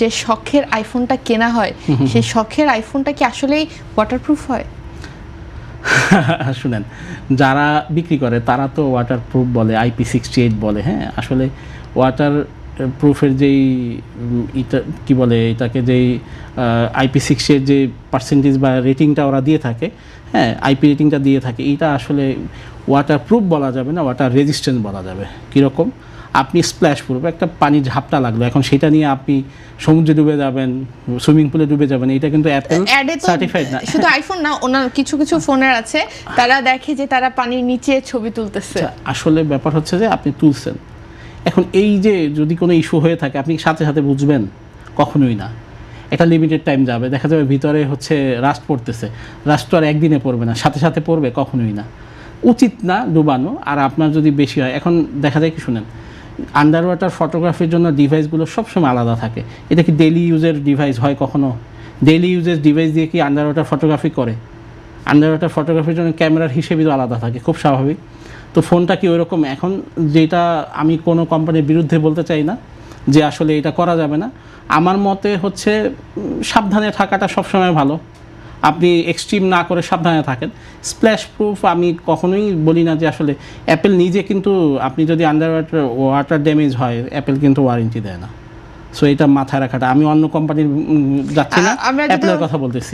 যে শখের আইফোনটা কেনা হয় সেই শখের আইফোনটা কি আসলেই ওয়াটারপ্রুফ হয়? শুনেন, যারা বিক্রি করে তারা তো ওয়াটারপ্রুফ বলে, IP68 বলে। হ্যাঁ, আসলে ওয়াটার প্রুফের যেই এটা কি বলে, এটাকে যেই IP68 যে পার্সেন্টেজ বা রেটিংটা ওরা দিয়ে থাকে, হ্যাঁ, আইপি রেটিংটা দিয়ে থাকে, এটা আসলে ওয়াটারপ্রুফ বলা যাবে না, ওয়াটার রেজিস্ট্যান্স বলা যাবে। কীরকম? আপনি স্প্ল্যাশ প্রুফ, একটা পানি ঝাপটা লাগলো, এখন সেটা নিয়ে আপনি সমুদ্রে ডুবে যাবেন, সুইমিং পুলে ডুবে যাবেন, এটা কিন্তু অ্যাপল সার্টিফাইড না। শুধু আইফোন না, ওনার কিছু কিছু ফোনের আছে তারা দেখে যে তারা পানির নিচে ছবি তুলতেছে। আসলে ব্যাপার হচ্ছে যে আপনি তুলছেন, এখন এই যে যদি কোনো ইস্যু হয়ে থাকে আপনি সাথে সাথে বুঝবেন? কখনোই না। একটা লিমিটেড টাইম যাবে, দেখা যাবে ভিতরে হচ্ছে রাস্ট পড়তেছে, রাস্ট তো আর একদিনে পড়বে না, সাথে সাথে পড়বে? কখনোই না। উচিত না ডুবানো। আর আপনার যদি বেশি হয়, এখন দেখা যায় কি, শুনেন, আন্ডার ওয়াটার ফটোগ্রাফির জন্য ডিভাইসগুলো সবসময় আলাদা থাকে। এটা কি ডেইলি ইউজের ডিভাইস হয় কখনো? ডেইলি ইউজের ডিভাইস দিয়ে কি আন্ডার ওয়াটার ফটোগ্রাফি করে? আন্ডার ওয়াটার ফটোগ্রাফির জন্য ক্যামেরার হিসেবেই তো আলাদা থাকে, খুব স্বাভাবিক। তো ফোনটা কি ওইরকম? এখন যেটা আমি কোনো কোম্পানির বিরুদ্ধে বলতে চাই না যে আসলে এটা করা যাবে না, আমার মতে হচ্ছে সাবধানে থাকাটা সবসময় ভালো। আপনি এক্সট্রিম না করে সাবধানে থাকেন। স্প্ল্যাশ প্রুফ আমি কখনোই বলি না যে আসলে অ্যাপেল নিজে, কিন্তু আপনি যদি আন্ডার ওয়াটার ড্যামেজ হয়, অ্যাপেল কিন্তু ওয়ারেন্টি দেয় না। সো এটা মাথায় রাখাটা, আমি অন্য কোম্পানির যাচ্ছি না, অ্যাপেলের কথা বলতেছি।